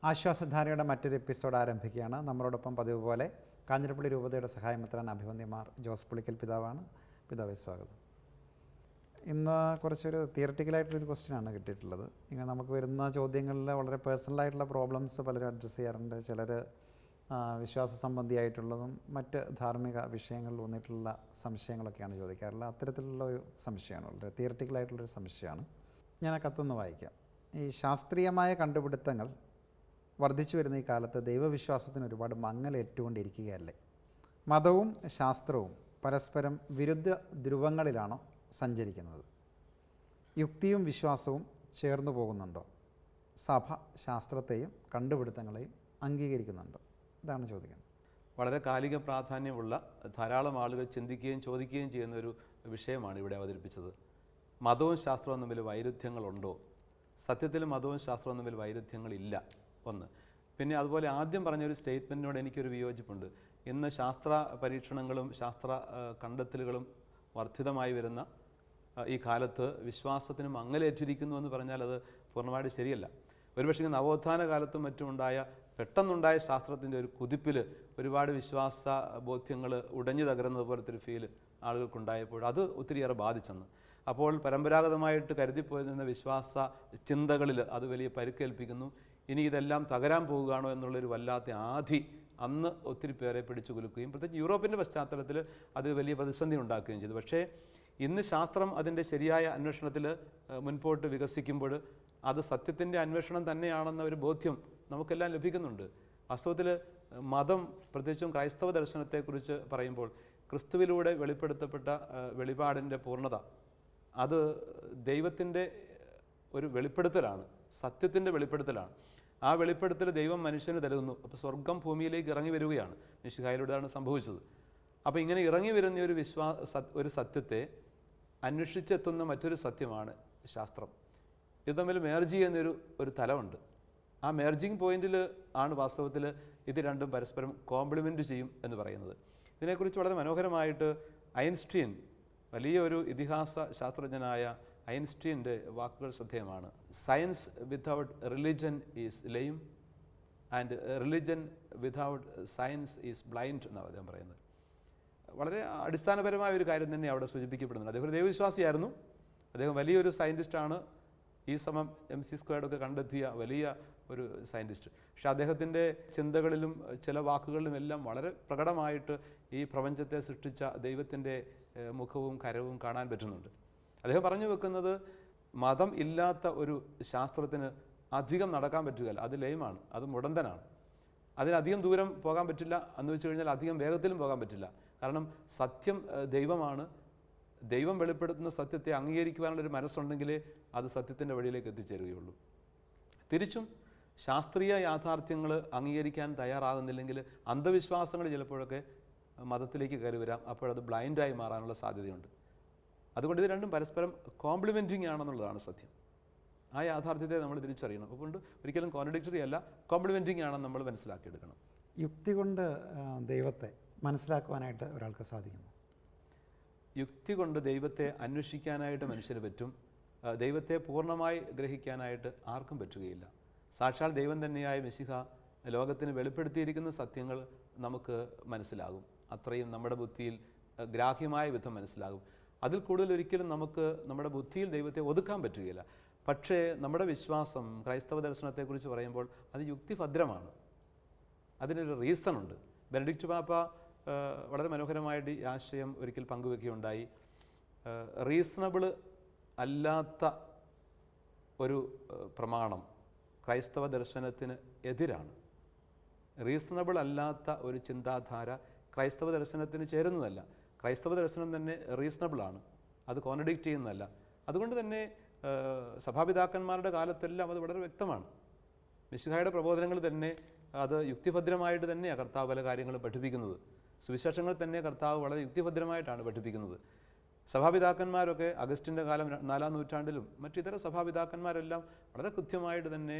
ആശ്വാസധാരയുടെ മറ്റൊരു എപ്പിസോഡ് ആരംഭിക്കുകയാണ്. നമ്മളോടൊപ്പം പതിവ് പോലെ കാഞ്ഞിരപ്പള്ളി രൂപതയുടെ സഹായമെത്രാൻ അഭിവന്ദ്യമാർ ജോസ് പുളിക്കൽ പിതാവാണ്. പിതാവെ സ്വാഗതം. ഇന്ന് കുറച്ചൊരു തിയററ്റിക്കലായിട്ടൊരു ക്വസ്റ്റ്യനാണ് കിട്ടിയിട്ടുള്ളത്. ഇങ്ങനെ നമുക്ക് വരുന്ന ചോദ്യങ്ങളിൽ വളരെ പേഴ്സണലായിട്ടുള്ള പ്രോബ്ലംസ് പലരും അഡ്രസ്സ് ചെയ്യാറുണ്ട്. ചിലർ വിശ്വാസ സംബന്ധിയായിട്ടുള്ളതും മറ്റ് ധാർമ്മിക വിഷയങ്ങളിൽ വന്നിട്ടുള്ള സംശയങ്ങളൊക്കെയാണ് ചോദിക്കാറുള്ളത്. അത്തരത്തിലുള്ള ഒരു സംശയമാണ്, വളരെ തിയററ്റിക്കലായിട്ടുള്ളൊരു സംശയമാണ്. ഞാൻ ആ കത്തൊന്ന് വായിക്കാം. ഈ ശാസ്ത്രീയമായ കണ്ടുപിടുത്തങ്ങൾ വർദ്ധിച്ചു വരുന്ന ഈ കാലത്ത് ദൈവവിശ്വാസത്തിന് ഒരുപാട് മങ്ങലേറ്റുകൊണ്ടിരിക്കുകയല്ലേ? മതവും ശാസ്ത്രവും പരസ്പരം വിരുദ്ധ ധ്രുവങ്ങളിലാണോ സഞ്ചരിക്കുന്നത്? യുക്തിയും വിശ്വാസവും ചേർന്നു പോകുന്നുണ്ടോ? സഭ ശാസ്ത്രത്തെയും കണ്ടുപിടുത്തങ്ങളെയും അംഗീകരിക്കുന്നുണ്ടോ? ഇതാണ് ചോദിക്കുന്നത്. വളരെ കാലിക പ്രാധാന്യമുള്ള ധാരാളം ആളുകൾ ചിന്തിക്കുകയും ചോദിക്കുകയും ചെയ്യുന്ന ഒരു വിഷയമാണ് ഇവിടെ അവതരിപ്പിച്ചത്. മതവും ശാസ്ത്രവും തമ്മിൽ വൈരുദ്ധ്യങ്ങളുണ്ടോ? സത്യത്തിൽ മതവും ശാസ്ത്രവും തമ്മിൽ വൈരുദ്ധ്യങ്ങളില്ല ഒന്ന്. പിന്നെ അതുപോലെ ആദ്യം പറഞ്ഞൊരു സ്റ്റേറ്റ്മെൻറ്റിനോട് എനിക്കൊരു വിയോജിപ്പുണ്ട്. ഇന്ന് ശാസ്ത്ര പരീക്ഷണങ്ങളും ശാസ്ത്ര കണ്ടെത്തലുകളും വർദ്ധിതമായി വരുന്ന ഈ കാലത്ത് വിശ്വാസത്തിന് മങ്ങലേറ്റിരിക്കുന്നു എന്ന് പറഞ്ഞാൽ അത് പൂർണ്ണമായിട്ട് ശരിയല്ല. ഒരുപക്ഷെ നവോത്ഥാന കാലത്തും മറ്റുമുണ്ടായ പെട്ടെന്നുണ്ടായ ശാസ്ത്രത്തിൻ്റെ ഒരു കുതിപ്പിൽ ഒരുപാട് വിശ്വാസ ബോധ്യങ്ങൾ ഉടഞ്ഞു തകരുന്നത് പോലത്തെ ഒരു ഫീൽ ആളുകൾക്കുണ്ടായപ്പോൾ അത് ഒത്തിരിയേറെ ബാധിച്ചെന്ന്. അപ്പോൾ പരമ്പരാഗതമായിട്ട് കരുതിപ്പോയിരുന്ന വിശ്വാസ ചിന്തകളിൽ അത് വലിയ പരിക്കേൽപ്പിക്കുന്നു. ഇനി ഇതെല്ലാം തകരാൻ പോവുകയാണോ എന്നുള്ളൊരു വല്ലാത്ത ആധി അന്ന് ഒത്തിരി പേരെ പിടിച്ചു കുലുക്കുകയും പ്രത്യേകിച്ച് യൂറോപ്പിൻ്റെ പശ്ചാത്തലത്തിൽ അത് വലിയ പ്രതിസന്ധി ഉണ്ടാക്കുകയും ചെയ്തു. പക്ഷേ ഇന്ന് ശാസ്ത്രം അതിൻ്റെ ശരിയായ അന്വേഷണത്തിൽ മുൻപോട്ട് വികസിക്കുമ്പോൾ അത് സത്യത്തിൻ്റെ അന്വേഷണം തന്നെയാണെന്ന ഒരു ബോധ്യം നമുക്കെല്ലാം ലഭിക്കുന്നുണ്ട്. വാസ്തവത്തിൽ മതം, പ്രത്യേകിച്ചും ക്രൈസ്തവ ദർശനത്തെക്കുറിച്ച് പറയുമ്പോൾ ക്രിസ്തുവിലൂടെ വെളിപ്പെടുത്തപ്പെട്ട വെളിപാടിൻ്റെ പൂർണ്ണത അത് ദൈവത്തിൻ്റെ ഒരു വെളിപ്പെടുത്തലാണ്, സത്യത്തിൻ്റെ വെളിപ്പെടുത്തലാണ്. ആ വെളിപ്പെടുത്തൽ ദൈവം മനുഷ്യന് തരുന്നു. അപ്പോൾ സ്വർഗം ഭൂമിയിലേക്ക് ഇറങ്ങി വരികയാണ്. മിശിഹായിലൂടെയാണ് സംഭവിച്ചത്. അപ്പോൾ ഇങ്ങനെ ഇറങ്ങി വരുന്ന ഒരു സത്യത്തെ അന്വേഷിച്ചെത്തുന്ന മറ്റൊരു സത്യമാണ് ശാസ്ത്രം. ഇത് തമ്മിൽ മേർജ് ചെയ്യുന്നൊരു തലമുണ്ട്. ആ മേർജിങ് പോയിന്റിൽ ആണ് വാസ്തവത്തിൽ ഇത് രണ്ടും പരസ്പരം കോംപ്ലിമെൻറ്റ് ചെയ്യും എന്ന് പറയുന്നത്. ഇതിനെക്കുറിച്ച് വളരെ മനോഹരമായിട്ട് ഐൻസ്റ്റീൻ, വലിയൊരു ഇതിഹാസ ശാസ്ത്രജ്ഞനായ ഐൻസ്റ്റീൻ്റെ വാക്കുകൾ ശ്രദ്ധേയമാണ്. Science without religion is lame and religion without science is blind എന്നാണ് അദ്ദേഹം പറയുന്നത്. വളരെ അടിസ്ഥാനപരമായ ഒരു കാര്യം തന്നെ അവിടെ സൂചിപ്പിക്കപ്പെടുന്നുണ്ട്. അദ്ദേഹം ഒരു ദൈവവിശ്വാസിയായിരുന്നു. അദ്ദേഹം വലിയൊരു സയൻറ്റിസ്റ്റാണ്. E=mc² ഒക്കെ കണ്ടെത്തിയ വലിയ ഒരു സയൻറ്റിസ്റ്റ്. പക്ഷേ അദ്ദേഹത്തിൻ്റെ ചിന്തകളിലും ചില വാക്കുകളിലും എല്ലാം വളരെ പ്രകടമായിട്ട് ഈ പ്രപഞ്ചത്തെ സൃഷ്ടിച്ച ദൈവത്തിൻ്റെ മുഖവും കരവും കാണാൻ പറ്റുന്നുണ്ട്. അദ്ദേഹം പറഞ്ഞു വെക്കുന്നത് മതം ഇല്ലാത്ത ഒരു ശാസ്ത്രത്തിന് അധികം നടക്കാൻ പറ്റുകയില്ല. അത് ലയമാണ്, അത് മുടന്തനാണ്. അതിനധികം ദൂരം പോകാൻ പറ്റില്ല എന്ന് വെച്ച് കഴിഞ്ഞാൽ അധികം വേഗത്തിലും പോകാൻ പറ്റില്ല. കാരണം സത്യം ദൈവമാണ്. ദൈവം വെളിപ്പെടുത്തുന്ന സത്യത്തെ അംഗീകരിക്കുവാനുള്ളൊരു മനസ്സുണ്ടെങ്കിലേ അത് സത്യത്തിൻ്റെ വഴിയിലേക്ക് എത്തിച്ചേരുകയുള്ളൂ. തിരിച്ചും ശാസ്ത്രീയ യാഥാർത്ഥ്യങ്ങൾ അംഗീകരിക്കാൻ തയ്യാറാകുന്നില്ലെങ്കിൽ അന്ധവിശ്വാസങ്ങൾ ചിലപ്പോഴൊക്കെ മതത്തിലേക്ക് കയറി വരാം. അപ്പോഴത് ബ്ലൈൻഡായി മാറാനുള്ള സാധ്യതയുണ്ട്. അതുകൊണ്ട് ഇത് രണ്ടും പരസ്പരം കോംപ്ലിമെൻറ്റിങ് ആണെന്നുള്ളതാണ് സത്യം. ആ യാഥാർത്ഥ്യത്തെ നമ്മൾ തിരിച്ചറിയണം. അതുകൊണ്ട് ഒരിക്കലും കോൺട്രഡിക്ടറി അല്ല, കോംപ്ലിമെൻറ്റിങ് ആണെന്ന് നമ്മൾ മനസ്സിലാക്കിയെടുക്കണം. യുക്തി കൊണ്ട് ദൈവത്തെ മനസ്സിലാക്കുവാനായിട്ട് ഒരാൾക്ക് സാധിക്കുമോ? യുക്തി കൊണ്ട് ദൈവത്തെ അന്വേഷിക്കാനായിട്ട് മനുഷ്യന് പറ്റും. ദൈവത്തെ പൂർണ്ണമായി ഗ്രഹിക്കാനായിട്ട് ആർക്കും പറ്റുകയില്ല. സാക്ഷാൽ ദൈവം തന്നെയായ മിശിഹ ലോകത്തിന് വെളിപ്പെടുത്തിയിരിക്കുന്ന സത്യങ്ങൾ നമുക്ക് മനസ്സിലാകും. അത്രയും നമ്മുടെ ബുദ്ധിയിൽ ഗ്രാഹ്യമായ വിധം മനസ്സിലാകും. അതിൽ കൂടുതൽ ഒരിക്കലും നമുക്ക് നമ്മുടെ ബുദ്ധിയിൽ ദൈവത്തെ ഒതുക്കാൻ പറ്റുകയില്ല. പക്ഷേ നമ്മുടെ വിശ്വാസം, ക്രൈസ്തവ ദർശനത്തെക്കുറിച്ച് പറയുമ്പോൾ അത് യുക്തിഭദ്രമാണ്. അതിനൊരു റീസണുണ്ട്. ബെനഡിക്റ്റ് പാപ്പ വളരെ മനോഹരമായിട്ട് ഈ ആശയം ഒരിക്കൽ പങ്കുവെക്കുകയുണ്ടായി. റീസണബിൾ അല്ലാത്ത ഒരു പ്രമാണം ക്രൈസ്തവ ദർശനത്തിന് എതിരാണ്. റീസണബിൾ അല്ലാത്ത ഒരു ചിന്താധാര ക്രൈസ്തവ ദർശനത്തിന് ചേരുന്നതല്ല. ക്രൈസ്തവ ദർശനം തന്നെ റീസണബിളാണ്, അത് കോൺട്രഡിക്റ്റ് ചെയ്യുന്നതല്ല. അതുകൊണ്ട് തന്നെ സഭാപിതാക്കന്മാരുടെ കാലത്തെല്ലാം അത് വളരെ വ്യക്തമാണ്. മിശിഹായുടെ പ്രബോധനങ്ങൾ തന്നെ അത് യുക്തിഭദ്രമായിട്ട് തന്നെയാണ് കർത്താവ് പല കാര്യങ്ങളും പഠിപ്പിക്കുന്നത്. സുവിശേഷങ്ങൾ തന്നെ കർത്താവ് വളരെ യുക്തിഭദ്രമായിട്ടാണ് പഠിപ്പിക്കുന്നത്. സഭാപിതാക്കന്മാരൊക്കെ അഗസ്റ്റിൻ്റെ കാലം 4-ാം നൂറ്റാണ്ടിലും മറ്റിതര സഭാപിതാക്കന്മാരെല്ലാം വളരെ കൃത്യമായിട്ട് തന്നെ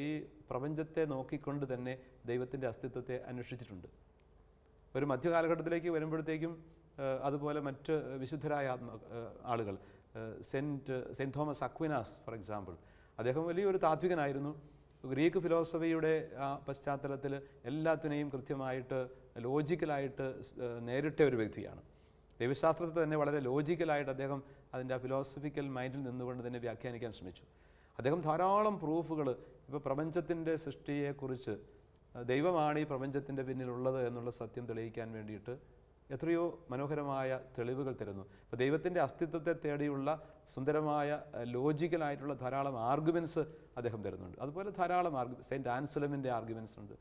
ഈ പ്രപഞ്ചത്തെ നോക്കിക്കൊണ്ട് തന്നെ ദൈവത്തിൻ്റെ അസ്തിത്വത്തെ അന്വേഷിച്ചിട്ടുണ്ട്. ഒരു മധ്യകാലഘട്ടത്തിലേക്ക് വരുമ്പോഴത്തേക്കും അതുപോലെ മറ്റ് വിശുദ്ധരായ ആളുകൾ, saint Thomas Aquinas for example, അദ്ദേഹം വലിയൊരു താത്വികനായിരുന്നു. ഗ്രീക്ക് ഫിലോസഫിയുടെ ആ പശ്ചാത്തലത്തിൽ എല്ലാത്തിനെയും കൃത്യമായിട്ട് ലോജിക്കലായിട്ട് നേരിട്ട ഒരു വ്യക്തിയാണ്. ദൈവശാസ്ത്രത്തെ തന്നെ വളരെ ലോജിക്കലായിട്ട് അദ്ദേഹം അതിൻ്റെ ആ ഫിലോസഫിക്കൽ മൈൻഡിൽ നിന്നുകൊണ്ട് തന്നെ വ്യാഖ്യാനിക്കാൻ ശ്രമിച്ചു. അദ്ദേഹം ധാരാളം പ്രൂഫുകൾ, ഇപ്പോൾ പ്രപഞ്ചത്തിൻ്റെ സൃഷ്ടിയെക്കുറിച്ച് ദൈവമാണ് ഈ പ്രപഞ്ചത്തിൻ്റെ പിന്നിലുള്ളത് എന്നുള്ള സത്യം തെളിയിക്കാൻ വേണ്ടിയിട്ട് എത്രയോ മനോഹരമായ തെളിവുകൾ തരുന്നു. ഇപ്പോൾ ദൈവത്തിൻ്റെ അസ്തിത്വത്തെ തേടിയുള്ള സുന്ദരമായ ലോജിക്കലായിട്ടുള്ള ധാരാളം ആർഗ്യുമെൻറ്റ്സ് അദ്ദേഹം തരുന്നുണ്ട്. അതുപോലെ ധാരാളം സെയിൻറ്റ് ആൻസലമിൻ്റെ ആർഗ്യുമെൻറ്റ്സ് ഉണ്ട്.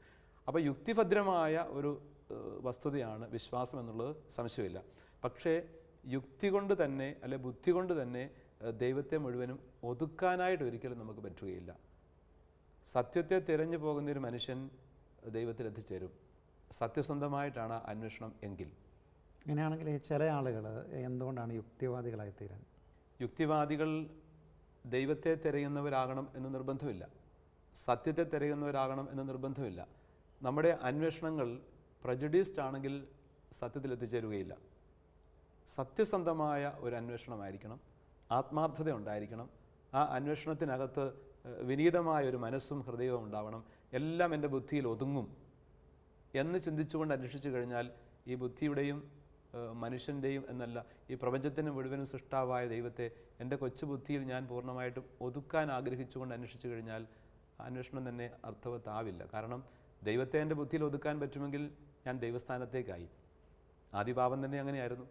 അപ്പോൾ യുക്തിഭദ്രമായ ഒരു വസ്തുതയാണ് വിശ്വാസം എന്നുള്ളത് സംശയമില്ല. പക്ഷേ യുക്തി കൊണ്ട് തന്നെ അല്ലെ ബുദ്ധി കൊണ്ട് തന്നെ ദൈവത്തെ മുഴുവനും ഒതുക്കാനായിട്ട് ഒരിക്കലും നമുക്ക് പറ്റുകയില്ല. സത്യത്തെ തിരഞ്ഞു പോകുന്ന ഒരു മനുഷ്യൻ ദൈവത്തിൽ എത്തിച്ചേരും, സത്യസന്ധമായിട്ടാണ് അന്വേഷണം എങ്കിൽ. അങ്ങനെയാണെങ്കിൽ ചില ആളുകൾ എന്തുകൊണ്ടാണ് യുക്തിവാദികളായിത്തീരാൻ? യുക്തിവാദികൾ ദൈവത്തെ തിരയുന്നവരാകണം എന്ന് നിർബന്ധമില്ല, സത്യത്തെ തിരയുന്നവരാകണം എന്ന് നിർബന്ധമില്ല. നമ്മുടെ അന്വേഷണങ്ങൾ പ്രജഡീസ്ഡ് ആണെങ്കിൽ സത്യത്തിൽ എത്തിച്ചേരുകയില്ല. സത്യസന്ധമായ ഒരു അന്വേഷണമായിരിക്കണം, ആത്മാർത്ഥത ഉണ്ടായിരിക്കണം, ആ അന്വേഷണത്തിനകത്ത് വിനീതമായ ഒരു മനസ്സും ഹൃദയവും ഉണ്ടാവണം. എല്ലാം എൻ്റെ ബുദ്ധിയിൽ ഒതുങ്ങും എന്ന് ചിന്തിച്ചുകൊണ്ട് അന്വേഷിച്ചു കഴിഞ്ഞാൽ ഈ ബുദ്ധിയുടെയും മനുഷ്യൻ്റെയും എന്നല്ല, ഈ പ്രപഞ്ചത്തിന് മുഴുവനും സൃഷ്ടാവായ ദൈവത്തെ എൻ്റെ കൊച്ചു ബുദ്ധിയിൽ ഞാൻ പൂർണ്ണമായിട്ടും ഒതുക്കാൻ ആഗ്രഹിച്ചുകൊണ്ട് അന്വേഷിച്ചു കഴിഞ്ഞാൽ അന്വേഷണം തന്നെ അർത്ഥവത്താവില്ല. കാരണം ദൈവത്തെ എൻ്റെ ബുദ്ധിയിൽ ഒതുക്കാൻ പറ്റുമെങ്കിൽ ഞാൻ ദൈവസ്ഥാനത്തേക്കായി. ആദിപാപം തന്നെ അങ്ങനെയായിരുന്നു.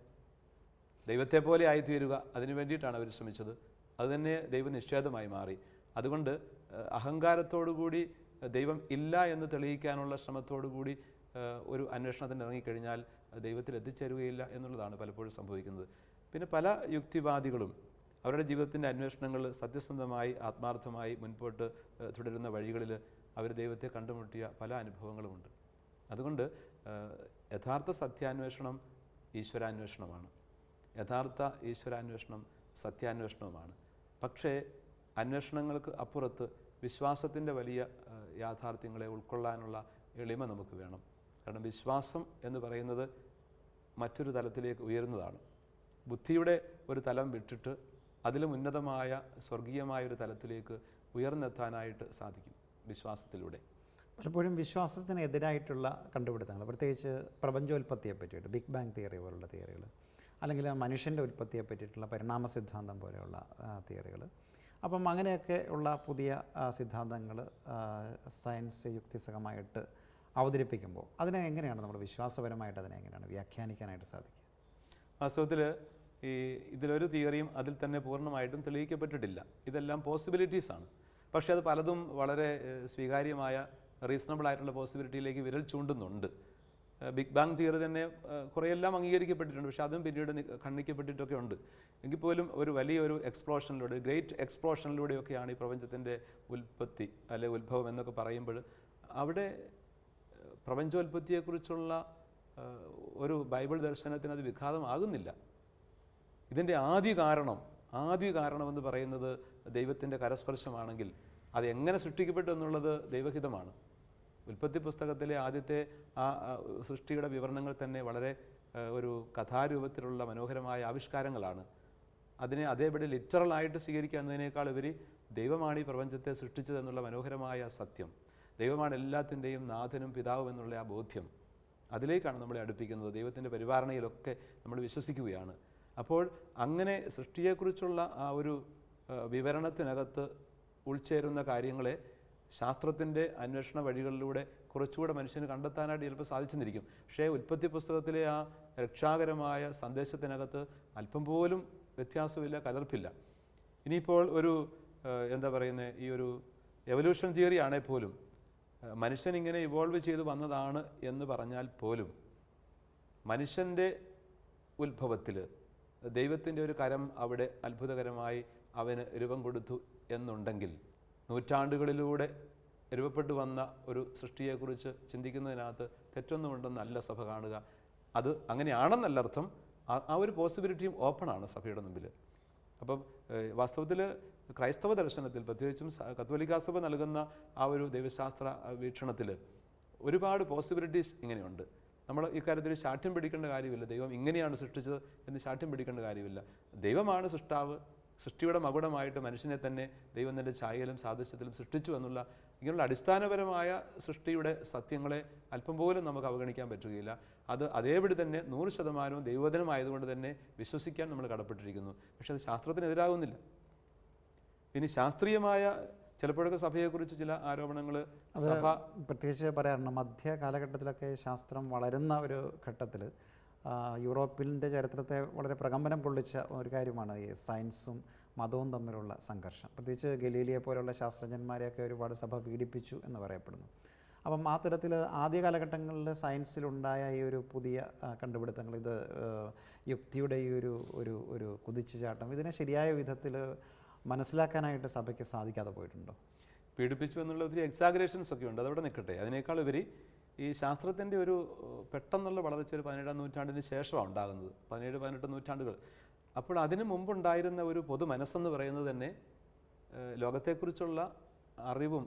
ദൈവത്തെ പോലെ ആയിത്തീരുക, അതിനു വേണ്ടിയിട്ടാണ് അവർ ശ്രമിച്ചത്. അതുതന്നെ ദൈവനിഷേധമായി മാറി. അതുകൊണ്ട് അഹങ്കാരത്തോടുകൂടി ദൈവം ഇല്ല എന്ന് തെളിയിക്കാനുള്ള ശ്രമത്തോടുകൂടി ഒരു അന്വേഷണത്തിന് ഇറങ്ങിക്കഴിഞ്ഞാൽ ദൈവത്തിൽ എത്തിച്ചേരുകയില്ല എന്നുള്ളതാണ് പലപ്പോഴും സംഭവിക്കുന്നത്. പിന്നെ പല യുക്തിവാദികളും അവരുടെ ജീവിതത്തിൻ്റെ അന്വേഷണങ്ങൾ സത്യസന്ധമായി ആത്മാർത്ഥമായി മുൻപോട്ട് തുടരുന്ന വഴികളിൽ അവർ ദൈവത്തെ കണ്ടുമുട്ടിയ പല അനുഭവങ്ങളുമുണ്ട്. അതുകൊണ്ട് യഥാർത്ഥ സത്യാന്വേഷണം ഈശ്വരാന്വേഷണമാണ്, യഥാർത്ഥ ഈശ്വരാന്വേഷണം സത്യാന്വേഷണവുമാണ്. പക്ഷേ അന്വേഷണങ്ങൾക്ക് അപ്പുറത്ത് വിശ്വാസത്തിൻ്റെ വലിയ യാഥാർത്ഥ്യങ്ങളെ ഉൾക്കൊള്ളാനുള്ള എളിമ നമുക്ക് വേണം. കാരണം വിശ്വാസം എന്ന് പറയുന്നത് മറ്റൊരു തലത്തിലേക്ക് ഉയരുന്നതാണ്. ബുദ്ധിയുടെ ഒരു തലം വിട്ടിട്ട് അതിലും ഉന്നതമായ സ്വർഗീയമായൊരു തലത്തിലേക്ക് ഉയർന്നെത്താനായിട്ട് സാധിക്കും വിശ്വാസത്തിലൂടെ. പലപ്പോഴും വിശ്വാസത്തിനെതിരായിട്ടുള്ള കണ്ടുപിടുത്തങ്ങൾ, പ്രത്യേകിച്ച് പ്രപഞ്ചോൽപത്തിയെ പറ്റിയിട്ട് ബിഗ് ബാങ് തിയറി പോലുള്ള തിയറികൾ, അല്ലെങ്കിൽ മനുഷ്യൻ്റെ ഉൽപ്പത്തിയെ പറ്റിയിട്ടുള്ള പരിണാമ സിദ്ധാന്തം പോലെയുള്ള തിയറികൾ. അപ്പം അങ്ങനെയൊക്കെ ഉള്ള പുതിയ സിദ്ധാന്തങ്ങൾ സയൻസ് യുക്തിസഹമായിട്ട് അവതരിപ്പിക്കുമ്പോൾ അതിനെ എങ്ങനെയാണ് നമ്മൾ വിശ്വാസപരമായിട്ട് അതിനെ എങ്ങനെയാണ് വ്യാഖ്യാനിക്കാനായിട്ട് സാധിക്കുക? വാസ്തവത്തിൽ ഇതിലൊരു തിയറിയും അതിൽ തന്നെ പൂർണ്ണമായിട്ടും തെളിയിക്കപ്പെട്ടിട്ടില്ല. ഇതെല്ലാം പോസിബിലിറ്റീസാണ്. പക്ഷേ അത് പലതും വളരെ സ്വീകാര്യമായ റീസണബിൾ ആയിട്ടുള്ള പോസിബിലിറ്റിയിലേക്ക് വിരൽ ചൂണ്ടുന്നുണ്ട്. ബിഗ് ബാങ് തിയറി തന്നെ കുറേയെല്ലാം അംഗീകരിക്കപ്പെട്ടിട്ടുണ്ട്, പക്ഷേ അതും പിന്നീട് ഖണ്ഡിക്കപ്പെട്ടിട്ടൊക്കെ ഉണ്ട്. എങ്കിൽ പോലും ഒരു വലിയൊരു എക്സ്പ്ലോഷനിലൂടെ, ഗ്രേറ്റ് എക്സ്പ്ലോഷനിലൂടെയൊക്കെയാണ് ഈ പ്രപഞ്ചത്തിൻ്റെ ഉൽപ്പത്തി അല്ലെ ഉത്ഭവം എന്നൊക്കെ പറയുമ്പോൾ അവിടെ പ്രപഞ്ചോൽപ്പത്തിയെക്കുറിച്ചുള്ള ഒരു ബൈബിൾ ദർശനത്തിന് അത് വിഘാതമാകുന്നില്ല. ഇതിൻ്റെ ആദ്യ കാരണമെന്ന് പറയുന്നത് ദൈവത്തിൻ്റെ കരസ്പർശമാണെങ്കിൽ അത് എങ്ങനെ സൃഷ്ടിക്കപ്പെട്ടു എന്നുള്ളത് ദൈവഹിതമാണ്. ഉൽപ്പത്തി പുസ്തകത്തിലെ ആദ്യത്തെ ആ സൃഷ്ടിയുടെ വിവരണങ്ങൾ തന്നെ വളരെ ഒരു കഥാരൂപത്തിലുള്ള മനോഹരമായ ആവിഷ്കാരങ്ങളാണ്. അതിനെ അതേപടി ലിറ്ററലായിട്ട് സ്വീകരിക്കുന്നതിനേക്കാൾ ഉപരി ദൈവമാണ് ഈ പ്രപഞ്ചത്തെ സൃഷ്ടിച്ചതെന്നുള്ള മനോഹരമായ സത്യം, ദൈവമാണ് എല്ലാത്തിൻ്റെയും നാഥനും പിതാവും എന്നുള്ള ആ ബോധ്യം, അതിലേക്കാണ് നമ്മളെ അടുപ്പിക്കുന്നത്. ദൈവത്തിൻ്റെ പരിപാലനയിലൊക്കെ നമ്മൾ വിശ്വസിക്കുകയാണ്. അപ്പോൾ അങ്ങനെ സൃഷ്ടിയെക്കുറിച്ചുള്ള ആ ഒരു വിവരണത്തിനകത്ത് ഉൾച്ചേരുന്ന കാര്യങ്ങളെ ശാസ്ത്രത്തിൻ്റെ അന്വേഷണ വഴികളിലൂടെ കുറച്ചുകൂടെ മനുഷ്യന് കണ്ടെത്താനായിട്ട് ചിലപ്പോൾ സാധിച്ചെന്നിരിക്കും. പക്ഷേ ഉൽപ്പത്തി പുസ്തകത്തിലെ ആ രക്ഷാകരമായ സന്ദേശത്തിനകത്ത് അല്പം പോലും വ്യത്യാസമില്ല, കലർപ്പില്ല. ഇനിയിപ്പോൾ ഒരു എന്താ പറയുന്നത്, ഈ ഒരു എവല്യൂഷൻ തിയറി ആണെങ്കിൽ പോലും മനുഷ്യൻ ഇങ്ങനെ ഇവോൾവ് ചെയ്ത് വന്നതാണ് എന്ന് പറഞ്ഞാൽ പോലും മനുഷ്യൻ്റെ ഉത്ഭവത്തിൽ ദൈവത്തിൻ്റെ ഒരു കരം അവിടെ അത്ഭുതകരമായി അവന് രൂപം കൊടുത്തു എന്നുണ്ടെങ്കിൽ നൂറ്റാണ്ടുകളിലൂടെ രൂപപ്പെട്ടു വന്ന ഒരു സൃഷ്ടിയെക്കുറിച്ച് ചിന്തിക്കുന്നതിനകത്ത് തെറ്റൊന്നുമുണ്ടെന്നല്ല സഭ കാണുക. അത് അങ്ങനെയാണെന്നല്ല അർത്ഥം. ആ ഒരു പോസിബിലിറ്റിയും ഓപ്പണാണ് സഭയുടെ മുമ്പിൽ. അപ്പം വാസ്തവത്തിൽ ക്രൈസ്തവ ദർശനത്തിൽ, പ്രത്യേകിച്ചും കത്തോലിക്കാ സഭ നൽകുന്ന ആ ഒരു ദൈവശാസ്ത്ര വീക്ഷണത്തിൽ ഒരുപാട് പോസിബിലിറ്റീസ് ഇങ്ങനെയുണ്ട്. നമ്മൾ ഇക്കാര്യത്തിൽ ശാഠ്യം പിടിക്കേണ്ട കാര്യമില്ല. ദൈവം ഇങ്ങനെയാണ് സൃഷ്ടിച്ചത് എന്ന് ശാഠ്യം പിടിക്കേണ്ട കാര്യമില്ല. ദൈവമാണ് സൃഷ്ടാവ്, സൃഷ്ടിയുടെ മകുടമായിട്ട് മനുഷ്യനെ തന്നെ ദൈവം തൻ്റെ ഛായയിലും സാദൃശ്യത്തിലും സൃഷ്ടിച്ചു എന്നുള്ള ഇങ്ങനെയുള്ള അടിസ്ഥാനപരമായ സൃഷ്ടിയുടെ സത്യങ്ങളെ അല്പം പോലും നമുക്ക് അവഗണിക്കാൻ പറ്റുകയില്ല. അത് അതേപടി തന്നെ 100% ദൈവവചനമായതുകൊണ്ട് തന്നെ വിശ്വസിക്കാൻ നമ്മൾ കടപ്പെട്ടിരിക്കുന്നു. പക്ഷേ അത് ശാസ്ത്രത്തിനെതിരാകുന്നില്ല. ഇനി ശാസ്ത്രീയമായ ചിലപ്പോഴൊക്കെ സഭയെക്കുറിച്ച് ചില ആരോപണങ്ങൾ സഭ പ്രത്യേകിച്ച് പറയാറുണ്ട്, മധ്യ കാലഘട്ടത്തിലൊക്കെ ശാസ്ത്രം വളരുന്ന ഒരു ഘട്ടത്തിൽ യൂറോപ്പിൻ്റെ ചരിത്രത്തെ വളരെ പ്രകമ്പനം കൊള്ളിച്ച ഒരു കാര്യമാണ് ഈ സയൻസും മതവും തമ്മിലുള്ള സംഘർഷം. പ്രത്യേകിച്ച് ഗലീലിയെ പോലുള്ള ശാസ്ത്രജ്ഞന്മാരെയൊക്കെ ഒരുപാട് സഭ പീഡിപ്പിച്ചു എന്ന് പറയപ്പെടുന്നു. അപ്പം ആ തരത്തിൽ ആദ്യ കാലഘട്ടങ്ങളിൽ സയൻസിലുണ്ടായ ഈ ഒരു പുതിയ കണ്ടുപിടുത്തങ്ങൾ, ഇത് യുക്തിയുടെ ഈ ഒരു കുതിച്ചുചാട്ടം, ഇതിനെ ശരിയായ വിധത്തിൽ മനസ്സിലാക്കാനായിട്ട് സഭയ്ക്ക് സാധിക്കാതെ പോയിട്ടുണ്ടോ? പീഡിപ്പിച്ചു എന്നുള്ള ഒത്തിരി എക്സാഗ്രേഷൻസ് ഒക്കെ ഉണ്ട്, അതവിടെ നിൽക്കട്ടെ. അതിനേക്കാൾ ഉപരി ഈ ശാസ്ത്രത്തിൻ്റെ ഒരു പെട്ടെന്നുള്ള വളർച്ച ഒരു 17-ാം നൂറ്റാണ്ടിന് ശേഷമാണ് ഉണ്ടാകുന്നത്, 17-18 നൂറ്റാണ്ടുകൾ. അപ്പോൾ അതിനു മുമ്പുണ്ടായിരുന്ന ഒരു പൊതു മനസ്സെന്ന് പറയുന്നത് തന്നെ ലോകത്തെക്കുറിച്ചുള്ള അറിവും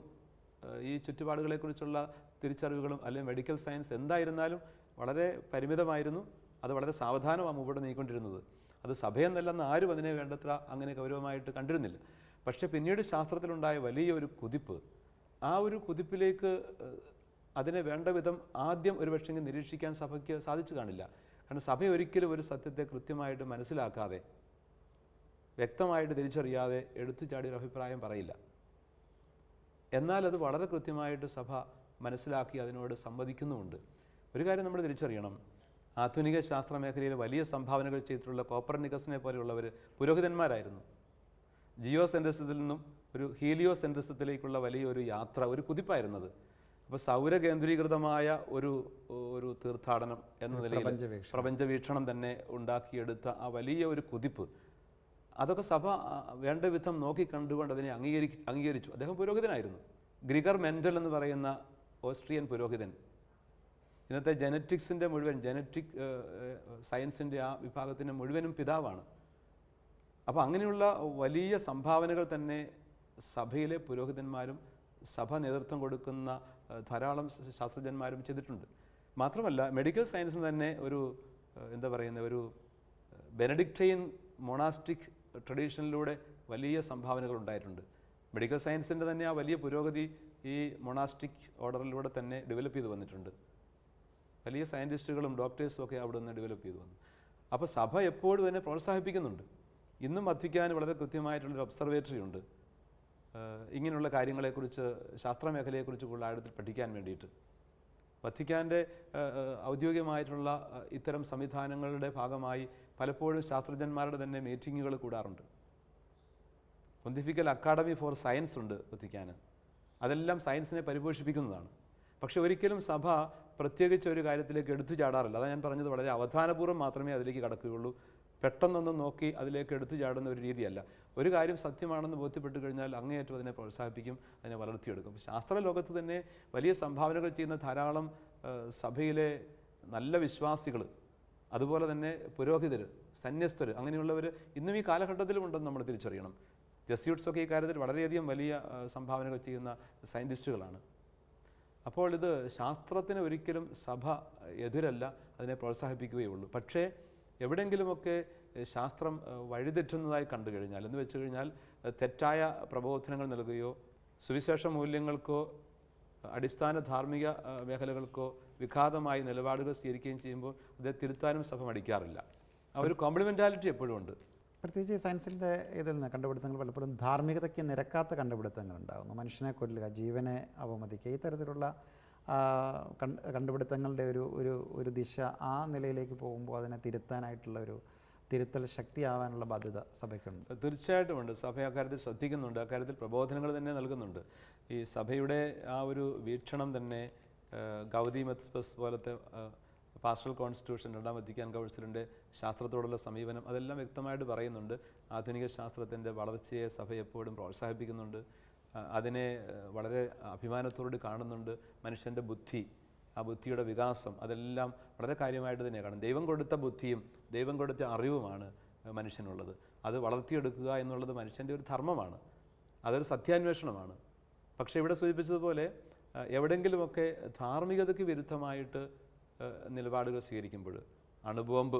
ഈ ചുറ്റുപാടുകളെക്കുറിച്ചുള്ള തിരിച്ചറിവുകളും അല്ലെങ്കിൽ മെഡിക്കൽ സയൻസ് എന്തായിരുന്നാലും വളരെ പരിമിതമായിരുന്നു. അത് വളരെ സാവധാനമാണ് മുമ്പോട്ട് നീങ്ങിക്കൊണ്ടിരുന്നത്. അത് സഭയെന്നല്ലെന്ന് ആരും അതിനെ വേണ്ടത്ര അങ്ങനെ ഗൗരവമായിട്ട് കണ്ടിരുന്നില്ല. പക്ഷേ പിന്നീട് ശാസ്ത്രത്തിലുണ്ടായ വലിയൊരു കുതിപ്പ്, ആ ഒരു കുതിപ്പിലേക്ക് അതിനെ വേണ്ട വിധം ആദ്യം ഒരുപക്ഷെങ്കിൽ നിരീക്ഷിക്കാൻ സഭയ്ക്ക് സാധിച്ചു കാണില്ല. കാരണം സഭ ഒരിക്കലും ഒരു സത്യത്തെ കൃത്യമായിട്ട് മനസ്സിലാക്കാതെ, വ്യക്തമായിട്ട് തിരിച്ചറിയാതെ എടുത്തു ചാടിയൊരു അഭിപ്രായം പറയില്ല. എന്നാൽ അത് വളരെ കൃത്യമായിട്ട് സഭ മനസ്സിലാക്കി അതിനോട് സംവദിക്കുന്നുമുണ്ട്. ഒരു കാര്യം നമ്മൾ തിരിച്ചറിയണം, ആധുനിക ശാസ്ത്ര മേഖലയിൽ വലിയ സംഭാവനകൾ ചെയ്തിട്ടുള്ള കോപ്പർനിക്കസിനെ പോലെയുള്ളവർ പുരോഹിതന്മാരായിരുന്നു. ജിയോ സെൻട്രിസത്തിൽ നിന്നും ഒരു ഹീലിയോ സെൻട്രിസത്തിലേക്കുള്ള വലിയൊരു യാത്ര, ഒരു കുതിപ്പായിരുന്നത്. അപ്പോൾ സൗരകേന്ദ്രീകൃതമായ ഒരു തീർത്ഥാടനം എന്ന നിലയിൽ പ്രപഞ്ചവീക്ഷണം തന്നെ ഉണ്ടാക്കിയെടുത്ത ആ വലിയ ഒരു കുതിപ്പ്, അതൊക്കെ സഭ വേണ്ട വിധം നോക്കിക്കണ്ടുകൊണ്ട് അതിനെ അംഗീകരിച്ചു. അദ്ദേഹം പുരോഹിതനായിരുന്നു. ഗ്രിഗർ മെൻഡൽ എന്ന് പറയുന്ന ഓസ്ട്രിയൻ പുരോഹിതൻ ഇന്നത്തെ ജനറ്റിക്സിൻ്റെ മുഴുവൻ, ജനറ്റിക് സയൻസിൻ്റെ ആ വിഭാഗത്തിൻ്റെ മുഴുവനും പിതാവാണ്. അപ്പോൾ അങ്ങനെയുള്ള വലിയ സംഭാവനകൾ തന്നെ സഭയിലെ പുരോഹിതന്മാരും സഭ നേതൃത്വം കൊടുക്കുന്ന ധാരാളം ശാസ്ത്രജ്ഞന്മാരും ചെയ്തിട്ടുണ്ട്. മാത്രമല്ല മെഡിക്കൽ സയൻസിന് തന്നെ ഒരു ബെനഡിക്റ്റൈൻ മൊണാസ്റ്റിക് ട്രഡീഷനിലൂടെ വലിയ സംഭാവനകൾ ഉണ്ടായിട്ടുണ്ട്. മെഡിക്കൽ സയൻസിൻ്റെ തന്നെ ആ വലിയ പുരോഗതി ഈ മൊണാസ്റ്റിക് ഓർഡറിലൂടെ തന്നെ ഡെവലപ്പ് ചെയ്ത് വന്നിട്ടുണ്ട്. വലിയ സയൻറ്റിസ്റ്റുകളും ഡോക്ടേഴ്സും ഒക്കെ അവിടെ നിന്ന് ഡെവലപ്പ് ചെയ്തു വന്നു. അപ്പോൾ സഭ എപ്പോഴും തന്നെ പ്രോത്സാഹിപ്പിക്കുന്നുണ്ട്. ഇന്നും വത്തിക്കാൻ വളരെ കൃത്യമായിട്ടുള്ളൊരു ഒബ്സർവേറ്ററി ഉണ്ട് ഇങ്ങനെയുള്ള കാര്യങ്ങളെക്കുറിച്ച്, ശാസ്ത്രമേഖലയെക്കുറിച്ച് കൂടുതൽ ആഴത്തിൽ പഠിക്കാൻ വേണ്ടിയിട്ട്. വത്തിക്കാൻ്റെ ഔദ്യോഗികമായിട്ടുള്ള ഇത്തരം സംവിധാനങ്ങളുടെ ഭാഗമായി പലപ്പോഴും ശാസ്ത്രജ്ഞന്മാരുടെ തന്നെ മീറ്റിങ്ങുകൾ കൂടാറുണ്ട്. പൊന്തിഫിക്കൽ അക്കാഡമി ഫോർ സയൻസ് ഉണ്ട് വത്തിക്കാന്. അതെല്ലാം സയൻസിനെ പരിപോഷിപ്പിക്കുന്നതാണ്. പക്ഷെ ഒരിക്കലും സഭ പ്രത്യേകിച്ച് ഒരു കാര്യത്തിലേക്ക് എടുത്തു ചാടാറില്ല. അതാണ് ഞാൻ പറഞ്ഞത്, വളരെ അവധാനപൂർവ്വം മാത്രമേ അതിലേക്ക് കടക്കുകയുള്ളൂ. പെട്ടെന്നൊന്നും നോക്കി അതിലേക്ക് എടുത്തു ചാടുന്ന ഒരു രീതിയല്ല. ഒരു കാര്യം സത്യമാണെന്ന് ബോധ്യപ്പെട്ട് കഴിഞ്ഞാൽ അങ്ങേയറ്റം അതിനെ പ്രോത്സാഹിപ്പിക്കും, അതിനെ വളർത്തിയെടുക്കും. ശാസ്ത്ര ലോകത്ത് തന്നെ വലിയ സംഭാവനകൾ ചെയ്യുന്ന ധാരാളം സഭയിലെ നല്ല വിശ്വാസികൾ, അതുപോലെ തന്നെ പുരോഹിതർ, സന്യസ്തർ, അങ്ങനെയുള്ളവർ ഇന്നും ഈ കാലഘട്ടത്തിലുമുണ്ടെന്ന് നമ്മൾ തിരിച്ചറിയണം. ജസ്യൂട്ട്സൊക്കെ ഈ കാര്യത്തിൽ വളരെയധികം വലിയ സംഭാവനകൾ ചെയ്യുന്ന സയൻറ്റിസ്റ്റുകളാണ്. അപ്പോൾ ഇത് ശാസ്ത്രത്തിന് ഒരിക്കലും സഭ എതിരല്ല, അതിനെ പ്രോത്സാഹിപ്പിക്കുകയുള്ളൂ. പക്ഷേ എവിടെയെങ്കിലുമൊക്കെ ശാസ്ത്രം വഴിതെറ്റുന്നതായി കണ്ടു കഴിഞ്ഞാൽ, എന്ന് വെച്ച് കഴിഞ്ഞാൽ തെറ്റായ പ്രബോധനങ്ങൾ നൽകുകയോ സുവിശേഷ മൂല്യങ്ങൾക്കോ അടിസ്ഥാന ധാർമ്മിക മേഖലകൾക്കോ വിഘാതമായി നിലപാടുകൾ സ്വീകരിക്കുകയും ചെയ്യുമ്പോൾ അത് തിരുത്താനും സഭ മടിക്കാറില്ല. ആ ഒരു കോംപ്ലിമെൻറ്റാലിറ്റി എപ്പോഴും ഉണ്ട്. പ്രത്യേകിച്ച് സയൻസിൻ്റെ ഇതിൽ നിന്ന് കണ്ടുപിടുത്തങ്ങൾ പലപ്പോഴും ധാർമ്മികതയ്ക്ക് നിരക്കാത്ത കണ്ടുപിടുത്തങ്ങൾ ഉണ്ടാകുന്നു. മനുഷ്യനെ കൊല്ലുക, ജീവനെ അവമതിക്കുക, ഈ തരത്തിലുള്ള കണ്ടുപിടുത്തങ്ങളുടെ ഒരു ദിശ ആ നിലയിലേക്ക് പോകുമ്പോൾ അതിനെ തിരുത്താനായിട്ടുള്ള ഒരു തിരുത്തൽ ശക്തിയാവാനുള്ള ബാധ്യത സഭയ്ക്കുണ്ട്. തീർച്ചയായിട്ടും ഉണ്ട്. സഭ അക്കാര്യത്തിൽ ശ്രദ്ധിക്കുന്നുണ്ട്, അക്കാര്യത്തിൽ പ്രബോധനങ്ങൾ തന്നെ നൽകുന്നുണ്ട്. ഈ സഭയുടെ ആ ഒരു വീക്ഷണം തന്നെ ഗൗതീം എത്സ്പസ് പോലത്തെ പാസ്റ്ററൽ കോൺസ്റ്റിറ്റ്യൂഷൻ, രണ്ടാം വത്തിക്കാൻ കൗൺസിലിൻ്റെ ശാസ്ത്രത്തോടുള്ള സമീപനം, അതെല്ലാം വ്യക്തമായിട്ട് പറയുന്നുണ്ട്. ആധുനിക ശാസ്ത്രത്തിൻ്റെ വളർച്ചയെ സഭ എപ്പോഴും പ്രോത്സാഹിപ്പിക്കുന്നുണ്ട്, അതിനെ വളരെ അഭിമാനത്തോട് കാണുന്നുണ്ട്. മനുഷ്യൻ്റെ ബുദ്ധി, ആ ബുദ്ധിയുടെ വികാസം, അതെല്ലാം വളരെ കാര്യമായിട്ട് തന്നെ കാണും. ദൈവം കൊടുത്ത ബുദ്ധിയും ദൈവം കൊടുത്ത അറിവുമാണ് മനുഷ്യനുള്ളത്. അത് വളർത്തിയെടുക്കുക എന്നുള്ളത് മനുഷ്യൻ്റെ ഒരു ധർമ്മമാണ്, അതൊരു സത്യാന്വേഷണമാണ്. പക്ഷേ ഇവിടെ സൂചിപ്പിച്ചതുപോലെ എവിടെയെങ്കിലുമൊക്കെ ധാർമ്മികതയ്ക്ക് വിരുദ്ധമായിട്ട് നിലപാടുകൾ സ്വീകരിക്കുമ്പോൾ, അണുബോംബ്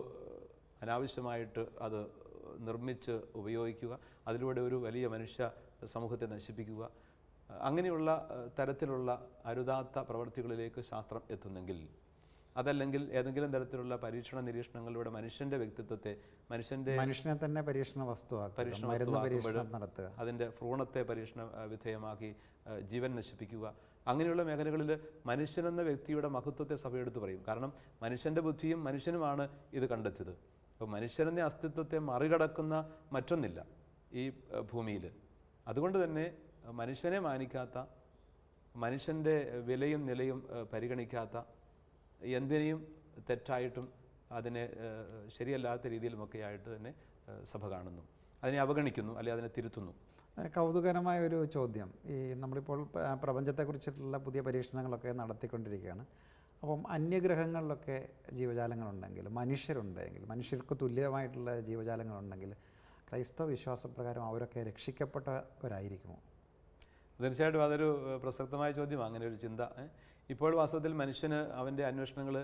അനാവശ്യമായിട്ട് അത് നിർമ്മിച്ച് ഉപയോഗിക്കുക, അതിലൂടെ ഒരു വലിയ മനുഷ്യ സമൂഹത്തെ നശിപ്പിക്കുക, അങ്ങനെയുള്ള തരത്തിലുള്ള അരുതാത്ത പ്രവൃത്തികളിലേക്ക് ശാസ്ത്രം എത്തുന്നെങ്കിൽ, അതല്ലെങ്കിൽ ഏതെങ്കിലും തരത്തിലുള്ള പരീക്ഷണ നിരീക്ഷണങ്ങളിലൂടെ മനുഷ്യൻ്റെ വ്യക്തിത്വത്തെ, മനുഷ്യനെ തന്നെ പരീക്ഷണ വസ്തുവാക്കുക, നടത്തുക, അതിൻ്റെ ഭ്രൂണത്തെ പരീക്ഷണ വിധേയമാക്കി ജീവൻ നശിപ്പിക്കുക, അങ്ങനെയുള്ള മേഖലകളിൽ മനുഷ്യനെന്ന വ്യക്തിയുടെ മഹത്വത്തെ സഭ എടുത്തു പറയും. കാരണം മനുഷ്യൻ്റെ ബുദ്ധിയും മനുഷ്യനുമാണ് ഇത് കണ്ടെത്തിയത്. അപ്പോൾ മനുഷ്യനെന്ന അസ്തിത്വത്തെ മറികടക്കുന്ന മറ്റൊന്നില്ല ഈ ഭൂമിയിൽ. അതുകൊണ്ട് തന്നെ മനുഷ്യനെ മാനിക്കാത്ത, മനുഷ്യൻ്റെ വിലയും നിലയും പരിഗണിക്കാത്ത, എന്തിനേയും തെറ്റായിട്ടും അതിനെ ശരിയല്ലാത്ത രീതിയിലുമൊക്കെ ആയിട്ട് തന്നെ സഭ കാണുന്നു, അതിനെ അവഗണിക്കുന്നു, അല്ലെങ്കിൽ അതിനെ തിരുത്തുന്നു. കൗതുകരമായ ഒരു ചോദ്യം, ഈ നമ്മളിപ്പോൾ പ്രപഞ്ചത്തെക്കുറിച്ചിട്ടുള്ള പുതിയ പരീക്ഷണങ്ങളൊക്കെ നടത്തിക്കൊണ്ടിരിക്കുകയാണ്. അപ്പം അന്യഗ്രഹങ്ങളിലൊക്കെ ജീവജാലങ്ങളുണ്ടെങ്കിൽ, മനുഷ്യരുണ്ടെങ്കിൽ, മനുഷ്യർക്ക് തുല്യമായിട്ടുള്ള ജീവജാലങ്ങളുണ്ടെങ്കിൽ ക്രൈസ്തവ വിശ്വാസപ്രകാരം അവരൊക്കെ രക്ഷിക്കപ്പെട്ടവരായിരിക്കുമോ? തീർച്ചയായിട്ടും അതൊരു പ്രസക്തമായ ചോദ്യമാണ്, അങ്ങനെ ഒരു ചിന്ത. ഇപ്പോൾ വാസ്തവത്തിൽ മനുഷ്യന് അവൻ്റെ അന്വേഷണങ്ങൾ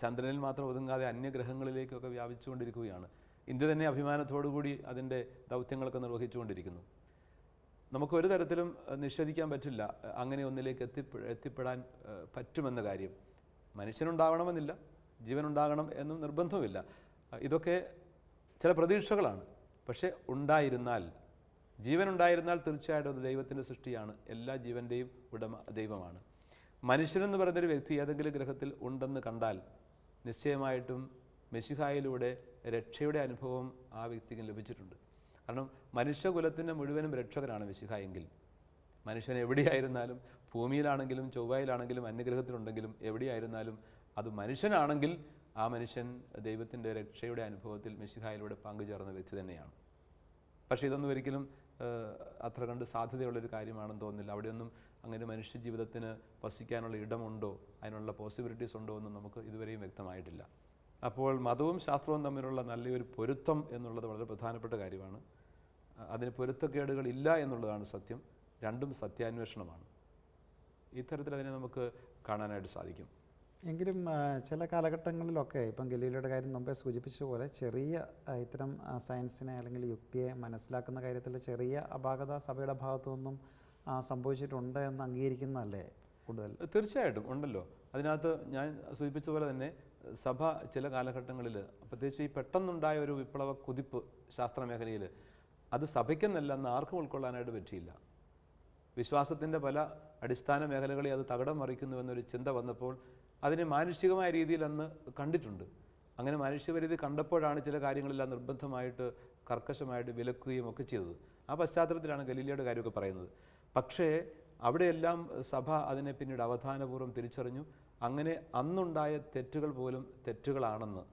ചന്ദ്രനിൽ മാത്രം ഒതുങ്ങാതെ അന്യഗ്രഹങ്ങളിലേക്കൊക്കെ വ്യാപിച്ചുകൊണ്ടിരിക്കുകയാണ്. ഇന്ത്യ തന്നെ അഭിമാനത്തോടുകൂടി അതിൻ്റെ ദൗത്യങ്ങളൊക്കെ നിർവഹിച്ചുകൊണ്ടിരിക്കുന്നു. നമുക്കൊരു തരത്തിലും നിഷേധിക്കാൻ പറ്റില്ല അങ്ങനെ ഒന്നിലേക്ക് എത്തിപ്പെടാൻ പറ്റുമെന്ന കാര്യം. മനുഷ്യനുണ്ടാവണമെന്നില്ല, ജീവനുണ്ടാകണം എന്നും നിർബന്ധവുമില്ല. ഇതൊക്കെ ചില പ്രതീക്ഷകളാണ്. പക്ഷേ ഉണ്ടായിരുന്നാൽ, ജീവനുണ്ടായിരുന്നാൽ തീർച്ചയായിട്ടും അത് ദൈവത്തിൻ്റെ സൃഷ്ടിയാണ്. എല്ലാ ജീവൻ്റെയും ഉടമ ദൈവമാണ്. മനുഷ്യനെന്ന് പറയുന്നൊരു വ്യക്തി ഏതെങ്കിലും ഗ്രഹത്തിൽ ഉണ്ടെന്ന് കണ്ടാൽ നിശ്ചയമായിട്ടും മെശിഹായിലൂടെ രക്ഷയുടെ അനുഭവം ആ വ്യക്തിക്ക് ലഭിച്ചിട്ടുണ്ട്. കാരണം മനുഷ്യകുലത്തിൻ്റെ മുഴുവനും രക്ഷകനാണ് മെശിഹ എങ്കിൽ, മനുഷ്യൻ എവിടെയായിരുന്നാലും, ഭൂമിയിലാണെങ്കിലും ചൊവ്വയിലാണെങ്കിലും അന്യഗ്രഹത്തിലുണ്ടെങ്കിലും എവിടെയായിരുന്നാലും അത് മനുഷ്യനാണെങ്കിൽ ആ മനുഷ്യൻ ദൈവത്തിൻ്റെ രക്ഷയുടെ അനുഭവത്തിൽ മെശിഹായിലൂടെ പങ്കുചേർന്ന വ്യക്തി തന്നെയാണ്. പക്ഷേ ഇതൊന്നും ഒരിക്കലും അത്ര കണ്ട് സാധ്യതയുള്ളൊരു കാര്യമാണെന്ന് തോന്നുന്നില്ല. അവിടെയൊന്നും അങ്ങനെ മനുഷ്യ ജീവിതത്തിന് വസിക്കാനുള്ള ഇടമുണ്ടോ, അതിനുള്ള പോസിബിലിറ്റീസ് ഉണ്ടോ എന്നും നമുക്ക് ഇതുവരെയും വ്യക്തമായിട്ടില്ല. അപ്പോൾ മതവും ശാസ്ത്രവും തമ്മിലുള്ള നല്ലൊരു പൊരുത്തം എന്നുള്ളത് വളരെ പ്രധാനപ്പെട്ട കാര്യമാണ്. അതിന് പൊരുത്തക്കേടുകൾ ഇല്ല എന്നുള്ളതാണ് സത്യം. രണ്ടും സത്യാന്വേഷണമാണ്. ഇത്തരത്തിൽ അതിനെ നമുക്ക് കാണാനായിട്ട് സാധിക്കും. എങ്കിലും ചില കാലഘട്ടങ്ങളിലൊക്കെ ഇപ്പം ഗലീലിയുടെ കാര്യം മുമ്പേ സൂചിപ്പിച്ച പോലെ ചെറിയ ഇത്തരം സയൻസിനെ അല്ലെങ്കിൽ യുക്തിയെ മനസ്സിലാക്കുന്ന കാര്യത്തിൽ ചെറിയ അപാകത സഭയുടെ ഭാഗത്തു നിന്നും സംഭവിച്ചിട്ടുണ്ട് എന്ന് അംഗീകരിക്കുന്നതല്ലേ കൂടുതൽ? തീർച്ചയായിട്ടും ഉണ്ടല്ലോ. അതിനകത്ത് ഞാൻ സൂചിപ്പിച്ച പോലെ തന്നെ സഭ ചില കാലഘട്ടങ്ങളിൽ, പ്രത്യേകിച്ച് ഈ പെട്ടെന്നുണ്ടായ ഒരു വിപ്ലവ കുതിപ്പ് ശാസ്ത്രമേഖലയിൽ, അത് സഭയ്ക്കെന്നല്ല അന്ന് ആർക്കും ഉൾക്കൊള്ളാനായിട്ട് പറ്റിയില്ല. വിശ്വാസത്തിൻ്റെ പല അടിസ്ഥാന മേഖലകളെ അത് തകിടം മറിക്കുന്നുവെന്നൊരു ചിന്ത വന്നപ്പോൾ അതിനെ മാനുഷികമായ രീതിയിൽ അന്ന് കണ്ടിട്ടുണ്ട്. അങ്ങനെ മാനുഷിക രീതി കണ്ടപ്പോഴാണ് ചില കാര്യങ്ങളെല്ലാം നിർബന്ധമായിട്ട് കർക്കശമായിട്ട് വിലക്കുകയും ഒക്കെ ചെയ്തത്. ആ പശ്ചാത്തലത്തിലാണ് ഗലീലിയുടെ കാര്യമൊക്കെ പറയുന്നത്. പക്ഷേ അവിടെയെല്ലാം സഭ അതിനെ പിന്നീട് അവധാനപൂർവ്വം തിരിച്ചറിഞ്ഞു. അങ്ങനെ അന്നുണ്ടായ തെറ്റുകൾ പോലും തെറ്റുകളാണെന്ന്,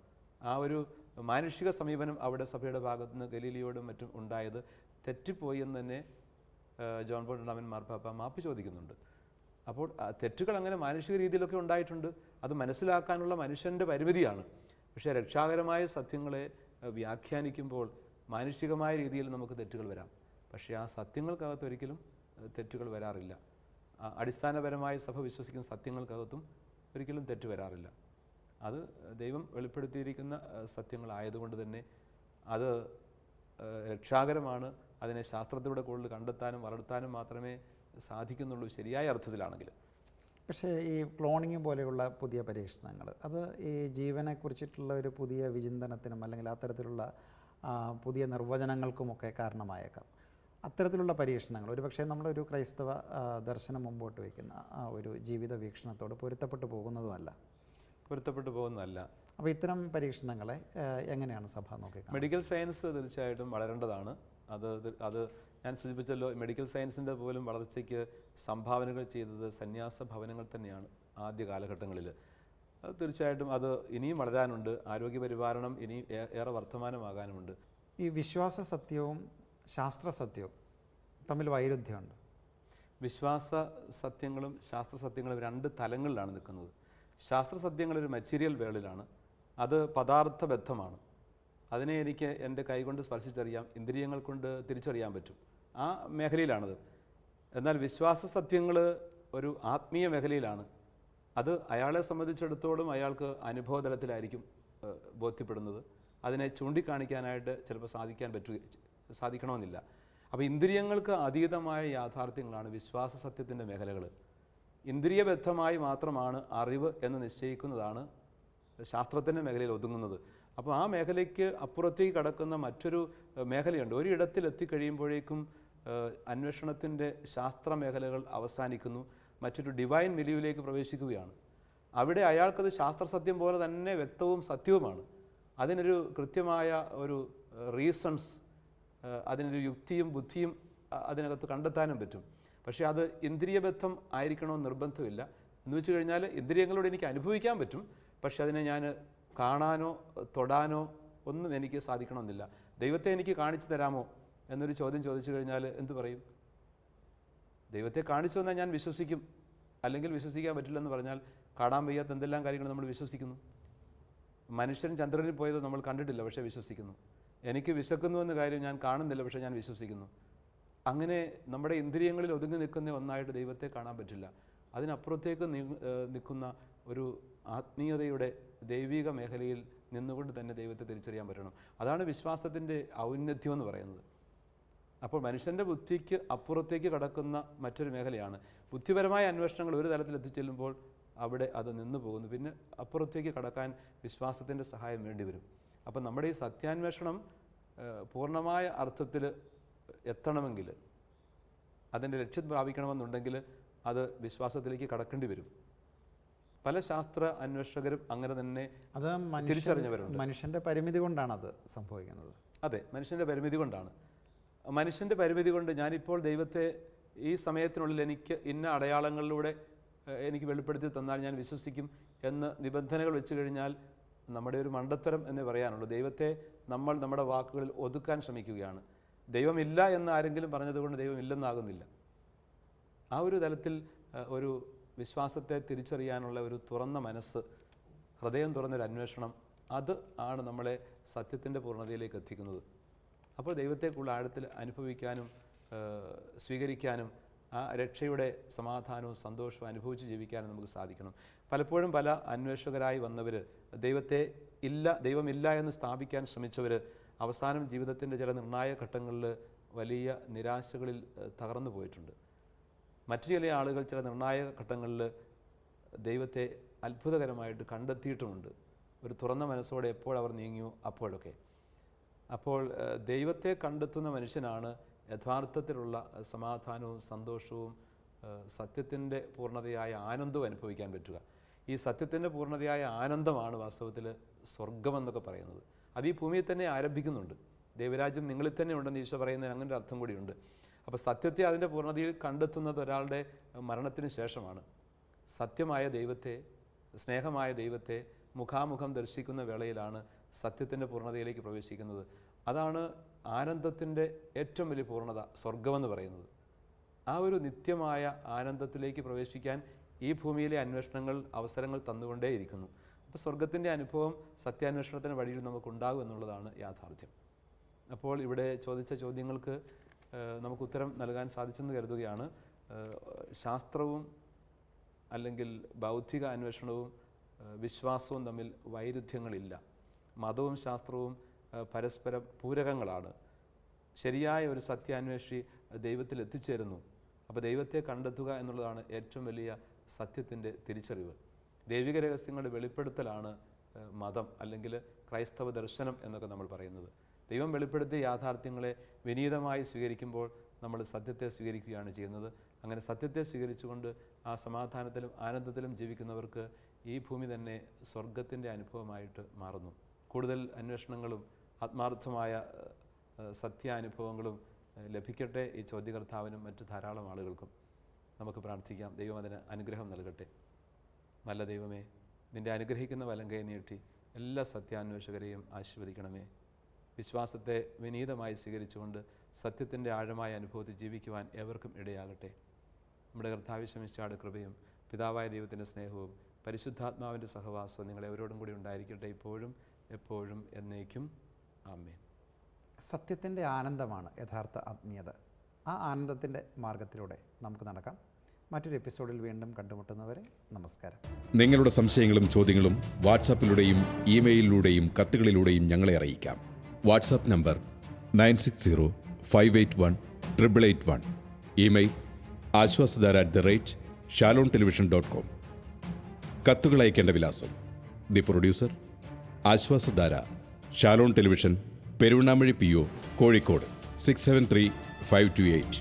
ആ ഒരു മാനുഷിക സമീപനം അവിടെ സഭയുടെ ഭാഗത്തു നിന്ന് ഗലീലിയോടും മറ്റും ഉണ്ടായത് തെറ്റിപ്പോയി എന്ന് തന്നെ ജോൺ പോൾ രണ്ടാമൻ മാർപ്പാപ്പ മാപ്പ് ചോദിക്കുന്നുണ്ട്. അപ്പോൾ തെറ്റുകൾ അങ്ങനെ മാനുഷിക രീതിയിലൊക്കെ ഉണ്ടായിട്ടുണ്ട്. അത് മനസ്സിലാക്കാനുള്ള മനുഷ്യൻ്റെ പരിമിതിയാണ്. പക്ഷേ രക്ഷാകരമായ സത്യങ്ങളെ വ്യാഖ്യാനിക്കുമ്പോൾ മാനുഷികമായ രീതിയിൽ നമുക്ക് തെറ്റുകൾ വരാം. പക്ഷേ ആ സത്യങ്ങൾക്കകത്ത് ഒരിക്കലും തെറ്റുകൾ വരാറില്ല. അടിസ്ഥാനപരമായി സഭ വിശ്വസിക്കുന്ന സത്യങ്ങൾക്കകത്തും ഒരിക്കലും തെറ്റ് വരാറില്ല. അത് ദൈവം വെളിപ്പെടുത്തിയിരിക്കുന്ന സത്യങ്ങളായതുകൊണ്ട് തന്നെ അത് രക്ഷാകരമാണ്. അതിനെ ശാസ്ത്രത്തിലൂടെ കൂടുതൽ കണ്ടെത്താനും വളർത്താനും മാത്രമേ സാധിക്കുന്നുള്ളൂ, ശരിയായ അർത്ഥത്തിലാണെങ്കിൽ. പക്ഷേ ഈ ക്ലോണിങ് പോലെയുള്ള പുതിയ പരീക്ഷണങ്ങൾ അത് ഈ ജീവനെക്കുറിച്ചിട്ടുള്ള ഒരു പുതിയ വിചിന്തനത്തിനും അല്ലെങ്കിൽ അത്തരത്തിലുള്ള പുതിയ നിർവചനങ്ങൾക്കുമൊക്കെ കാരണമായേക്കാം. അത്തരത്തിലുള്ള പരീക്ഷണങ്ങൾ ഒരുപക്ഷെ നമ്മളൊരു ക്രൈസ്തവ ദർശനം മുമ്പോട്ട് വയ്ക്കുന്ന ആ ഒരു ജീവിത വീക്ഷണത്തോട് പൊരുത്തപ്പെട്ടു പോകുന്നതുമല്ല. അപ്പോൾ ഇത്തരം പരീക്ഷണങ്ങളെ എങ്ങനെയാണ് സഭ നോക്കിയത്? മെഡിക്കൽ സയൻസ് തീർച്ചയായിട്ടും വളരേണ്ടതാണ്. അത് ഞാൻ സൂചിപ്പിച്ചല്ലോ, മെഡിക്കൽ സയൻസിൻ്റെ പോലും വളർച്ചയ്ക്ക് സംഭാവനകൾ ചെയ്തത് സന്യാസ ഭവനങ്ങൾ തന്നെയാണ് ആദ്യ കാലഘട്ടങ്ങളിൽ. തീർച്ചയായിട്ടും അത് ഇനിയും വളരാനുണ്ട്. ആരോഗ്യ പരിപാലനം ഇനിയും ഏറെ വർത്തമാനമാകാനുമുണ്ട്. ഈ വിശ്വാസ സത്യവും ശാസ്ത്ര സത്യവും തമ്മിൽ വൈരുദ്ധ്യമുണ്ട്. വിശ്വാസ സത്യങ്ങളും ശാസ്ത്ര സത്യങ്ങളും രണ്ട് തലങ്ങളിലാണ് നിൽക്കുന്നത്. ശാസ്ത്ര സത്യങ്ങളൊരു മെറ്റീരിയൽ വേൾഡിലാണ്, അത് പദാർത്ഥബദ്ധമാണ്. അതിനെ എനിക്ക് എൻ്റെ കൈകൊണ്ട് സ്പർശിച്ചറിയാം, ഇന്ദ്രിയങ്ങൾ കൊണ്ട് തിരിച്ചറിയാൻ പറ്റും. ആ മേഖലയിലാണത്. എന്നാൽ വിശ്വാസ സത്യങ്ങൾ ഒരു ആത്മീയ മേഖലയിലാണ്. അത് അയാളെ സംബന്ധിച്ചിടത്തോളം അയാൾക്ക് അനുഭവതലത്തിലായിരിക്കും ബോധ്യപ്പെടുന്നത്. അതിനെ ചൂണ്ടിക്കാണിക്കാനായിട്ട് ചിലപ്പോൾ സാധിക്കാൻ സാധിക്കണമെന്നില്ല. അപ്പോൾ ഇന്ദ്രിയങ്ങൾക്ക് അതീതമായ യാഥാർത്ഥ്യങ്ങളാണ് വിശ്വാസ സത്യത്തിൻ്റെ മേഖലകൾ. ഇന്ദ്രിയബദ്ധമായി മാത്രമാണ് അറിവ് എന്ന് നിശ്ചയിക്കുന്നതാണ് ശാസ്ത്രത്തിൻ്റെ മേഖലയിൽ ഒതുങ്ങുന്നത്. അപ്പോൾ ആ മേഖലയ്ക്ക് അപ്പുറത്തേക്ക് കടക്കുന്ന മറ്റൊരു മേഖലയുണ്ട്. ഒരിടത്തിൽ എത്തിക്കഴിയുമ്പോഴേക്കും അന്വേഷണത്തിൻ്റെ ശാസ്ത്ര മേഖലകൾ അവസാനിക്കുന്നു, മറ്റൊരു ഡിവൈൻ മിലിവിലേക്ക് പ്രവേശിക്കുകയാണ്. അവിടെ അയാൾക്കത് ശാസ്ത്രസത്യം പോലെ തന്നെ വ്യക്തവും സത്യവുമാണ്. അതിനൊരു കൃത്യമായ ഒരു റീസൺസ്, അതിനൊരു യുക്തിയും ബുദ്ധിയും അതിനകത്ത് കണ്ടെത്താനും പറ്റും. പക്ഷേ അത് ഇന്ദ്രിയബദ്ധം ആയിരിക്കണമെന്ന് നിർബന്ധമില്ല. എന്ന് വെച്ച് കഴിഞ്ഞാൽ ഇന്ദ്രിയങ്ങളോട് എനിക്ക് അനുഭവിക്കാൻ പറ്റും, പക്ഷെ അതിനെ ഞാൻ കാണാനോ തൊടാനോ ഒന്നും എനിക്ക് സാധിക്കണമെന്നില്ല. ദൈവത്തെ എനിക്ക് കാണിച്ചു തരാമോ എന്നൊരു ചോദ്യം ചോദിച്ചു കഴിഞ്ഞാൽ എന്തു പറയും? ദൈവത്തെ കാണിച്ചു തന്നാൽ ഞാൻ വിശ്വസിക്കും, അല്ലെങ്കിൽ വിശ്വസിക്കാൻ പറ്റില്ലെന്ന് പറഞ്ഞാൽ കാണാൻ വയ്യാത്ത എന്തെല്ലാം കാര്യങ്ങൾ നമ്മൾ വിശ്വസിക്കുന്നു. മനുഷ്യൻ ചന്ദ്രനിൽ പോയത് നമ്മൾ കണ്ടിട്ടില്ല, പക്ഷേ വിശ്വസിക്കുന്നു. എനിക്ക് വിശക്കുന്നു എന്ന കാര്യം ഞാൻ കാണുന്നില്ല, പക്ഷേ ഞാൻ വിശ്വസിക്കുന്നു. അങ്ങനെ നമ്മുടെ ഇന്ദ്രിയങ്ങളിൽ ഒതുങ്ങി നിൽക്കുന്ന ഒന്നായിട്ട് ദൈവത്തെ കാണാൻ പറ്റില്ല. അതിനപ്പുറത്തേക്ക് നിൽക്കുന്ന ഒരു ആത്മീയതയുടെ ദൈവിക മേഖലയിൽ നിന്നുകൊണ്ട് തന്നെ ദൈവത്തെ തിരിച്ചറിയാൻ പറ്റണം. അതാണ് വിശ്വാസത്തിൻ്റെ ഔന്നത്യം എന്ന് പറയുന്നത്. അപ്പോൾ മനുഷ്യൻ്റെ ബുദ്ധിക്ക് അപ്പുറത്തേക്ക് കടക്കുന്ന മറ്റൊരു മേഖലയാണ്. ബുദ്ധിപരമായ അന്വേഷണങ്ങൾ ഒരു തലത്തിൽ എത്തിച്ചെല്ലുമ്പോൾ അവിടെ അത് നിന്നു പോകുന്നു. പിന്നെ അപ്പുറത്തേക്ക് കടക്കാൻ വിശ്വാസത്തിൻ്റെ സഹായം വേണ്ടി വരും. അപ്പം നമ്മുടെ ഈ സത്യാന്വേഷണം പൂർണ്ണമായ അർത്ഥത്തിൽ എത്തണമെങ്കിൽ, അതിൻ്റെ ലക്ഷ്യം പ്രാപിക്കണമെന്നുണ്ടെങ്കിൽ അത് വിശ്വാസത്തിലേക്ക് കടക്കേണ്ടി വരും. പല ശാസ്ത്ര അന്വേഷകരും അങ്ങനെ തന്നെ അത് തിരിച്ചറിഞ്ഞവരുണ്ട്. മനുഷ്യൻ്റെ പരിമിതി കൊണ്ടാണ് അത് സംഭവിക്കുന്നത്. അതെ, മനുഷ്യൻ്റെ പരിമിതി കൊണ്ടാണ്. മനുഷ്യൻ്റെ പരിമിതി കൊണ്ട് ഞാനിപ്പോൾ ദൈവത്തെ ഈ സമയത്തിനുള്ളിൽ എനിക്ക് ഇന്ന അടയാളങ്ങളിലൂടെ എനിക്ക് വെളിപ്പെടുത്തി തന്നാൽ ഞാൻ വിശ്വസിക്കും എന്ന് നിബന്ധനകൾ വെച്ച് കഴിഞ്ഞാൽ നമ്മുടെ ഒരു മണ്ടത്തരം എന്നേ പറയാനുള്ളൂ. ദൈവത്തെ നമ്മൾ നമ്മുടെ വാക്കുകളിൽ ഒതുക്കാൻ ശ്രമിക്കുകയാണ്. ദൈവമില്ല എന്ന് ആരെങ്കിലും പറഞ്ഞതുകൊണ്ട് ദൈവമില്ലെന്നാകുന്നില്ല. ആ ഒരു തലത്തിൽ ഒരു വിശ്വാസത്തെ തിരിച്ചറിയാനുള്ള ഒരു തുറന്ന മനസ്സ്, ഹൃദയം തുറന്നൊരു അന്വേഷണം, അത് ആണ് നമ്മളെ സത്യത്തിൻ്റെ പൂർണ്ണതയിലേക്ക് എത്തിക്കുന്നത്. അപ്പോൾ ദൈവത്തെക്കുള്ള ആഴത്തിൽ അനുഭവിക്കാനും സ്വീകരിക്കാനും ആ രക്ഷയുടെ സമാധാനവും സന്തോഷവും അനുഭവിച്ച് ജീവിക്കാനും നമുക്ക് സാധിക്കണം. പലപ്പോഴും പല അന്വേഷകരായി വന്നവർ, ദൈവമില്ല എന്ന് സ്ഥാപിക്കാൻ ശ്രമിച്ചവർ അവസാനം ജീവിതത്തിൻ്റെ ചില നിർണായക ഘട്ടങ്ങളിൽ വലിയ നിരാശകളിൽ തകർന്നു പോയിട്ടുണ്ട്. മറ്റു ചില ആളുകൾ ചില നിർണായക ഘട്ടങ്ങളിൽ ദൈവത്തെ അത്ഭുതകരമായിട്ട് കണ്ടെത്തിയിട്ടുമുണ്ട്. ഒരു തുറന്ന മനസ്സോടെ എപ്പോൾ അവർ നീങ്ങിയോ അപ്പോഴൊക്കെ. അപ്പോൾ ദൈവത്തെ കണ്ടെത്തുന്ന മനുഷ്യനാണ് യഥാർത്ഥത്തിലുള്ള സമാധാനവും സന്തോഷവും സത്യത്തിൻ്റെ പൂർണ്ണതയായ ആനന്ദവും അനുഭവിക്കാൻ പറ്റുക. ഈ സത്യത്തിൻ്റെ പൂർണ്ണതയായ ആനന്ദമാണ് വാസ്തവത്തിൽ സ്വർഗമെന്നൊക്കെ പറയുന്നത്. അത് ഈ ഭൂമിയിൽ തന്നെ ആരംഭിക്കുന്നുണ്ട്. ദൈവരാജ്യം നിങ്ങളിൽ തന്നെ ഉണ്ടെന്ന് ഈശോ പറയുന്നതിന് അങ്ങനെ ഒരു അർത്ഥം കൂടിയുണ്ട്. അപ്പോൾ സത്യത്തെ അതിൻ്റെ പൂർണ്ണതയിൽ കണ്ടെത്തുന്നത് ഒരാളുടെ മരണത്തിന് ശേഷമാണ്. സത്യമായ ദൈവത്തെ, സ്നേഹമായ ദൈവത്തെ മുഖാമുഖം ദർശിക്കുന്ന വേളയിലാണ് സത്യത്തിൻ്റെ പൂർണ്ണതയിലേക്ക് പ്രവേശിക്കുന്നത്. അതാണ് ആനന്ദത്തിൻ്റെ ഏറ്റവും വലിയ പൂർണ്ണത, സ്വർഗമെന്ന് പറയുന്നത്. ആ ഒരു നിത്യമായ ആനന്ദത്തിലേക്ക് പ്രവേശിക്കാൻ ഈ ഭൂമിയിലെ അന്വേഷണങ്ങൾ അവസരങ്ങൾ തന്നുകൊണ്ടേയിരിക്കുന്നു. അപ്പോൾ സ്വർഗത്തിൻ്റെ അനുഭവം സത്യാന്വേഷണത്തിൻ്റെ വഴിയിൽ നമുക്കുണ്ടാകും എന്നുള്ളതാണ് യാഥാർത്ഥ്യം. അപ്പോൾ ഇവിടെ ചോദിച്ച ചോദ്യങ്ങൾക്ക് നമുക്ക് ഉത്തരം നൽകാൻ സാധിച്ചെന്ന് കരുതുകയാണ്. ശാസ്ത്രവും അല്ലെങ്കിൽ ബൗദ്ധിക അന്വേഷണവും വിശ്വാസവും തമ്മിൽ വൈരുദ്ധ്യങ്ങളില്ല. മതവും ശാസ്ത്രവും പരസ്പരം പൂരകങ്ങളാണ്. ശരിയായ ഒരു സത്യാന്വേഷി ദൈവത്തിൽ എത്തിച്ചേരുന്നു. അപ്പോൾ ദൈവത്തെ കണ്ടെത്തുക എന്നുള്ളതാണ് ഏറ്റവും വലിയ സത്യത്തിൻ്റെ തിരിച്ചറിവ്. ദൈവിക രഹസ്യങ്ങളുടെ വെളിപ്പെടുത്തലാണ് മതം അല്ലെങ്കിൽ ക്രൈസ്തവ ദർശനം എന്നൊക്കെ നമ്മൾ പറയുന്നത്. ദൈവം വെളിപ്പെടുത്തിയ യാഥാർത്ഥ്യങ്ങളെ വിനീതമായി സ്വീകരിക്കുമ്പോൾ നമ്മൾ സത്യത്തെ സ്വീകരിക്കുകയാണ് ചെയ്യുന്നത്. അങ്ങനെ സത്യത്തെ സ്വീകരിച്ചുകൊണ്ട് ആ സമാധാനത്തിലും ആനന്ദത്തിലും ജീവിക്കുന്നവർക്ക് ഈ ഭൂമി തന്നെ സ്വർഗത്തിൻ്റെ അനുഭവമായിട്ട് മാറുന്നു. കൂടുതൽ അന്വേഷണങ്ങളും ആത്മാർത്ഥമായ സത്യാനുഭവങ്ങളും ലഭിക്കട്ടെ ഈ ചോദ്യകർത്താവിനും മറ്റു ധാരാളം ആളുകൾക്കും. നമുക്ക് പ്രാർത്ഥിക്കാം. ദൈവം അതിന് അനുഗ്രഹം നൽകട്ടെ. നല്ല ദൈവമേ, നിൻ്റെ അനുഗ്രഹിക്കുന്ന വലങ്കൈ നീട്ടി എല്ലാ സത്യാന്വേഷകരെയും ആശീർവദിക്കണമേ. വിശ്വാസത്തെ വിനീതമായി സ്വീകരിച്ചുകൊണ്ട് സത്യത്തിൻ്റെ ആഴമായ അനുഭവത്തിൽ ജീവിക്കുവാൻ ഏവർക്കും ഇടയാകട്ടെ. നമ്മുടെ കർത്താവ് ശമിഷ്ഠയുടെ കൃപയും പിതാവായ ദൈവത്തിൻ്റെ സ്നേഹവും പരിശുദ്ധാത്മാവിൻ്റെ സഹവാസവും നിങ്ങളെവരോടും കൂടി ഉണ്ടായിരിക്കട്ടെ, ഇപ്പോഴും എപ്പോഴും എന്നേക്കും. ആമേൻ. സത്യത്തിൻ്റെ ആനന്ദമാണ് യഥാർത്ഥ ആത്മീയത. ആ ആനന്ദത്തിൻ്റെ മാർഗത്തിലൂടെ നമുക്ക് നടക്കാം. മറ്റൊരു എപ്പിസോഡിൽ വീണ്ടും കണ്ടുമുട്ടുന്നവരെ നമസ്കാരം. നിങ്ങളുടെ സംശയങ്ങളും ചോദ്യങ്ങളും വാട്സാപ്പിലൂടെയും ഇമെയിലിലൂടെയും കത്തുകളിലൂടെയും ഞങ്ങളെ അറിയിക്കാം. WhatsApp number 960-581-881. Email ashwasadhara@shalomtelevision.com. കത്തുകൾ അയക്കേണ്ട വിലാസം: the producer, Aashwasadhara, Shalom television, Peruvannamuzhi PO, Kozhikode 673-528.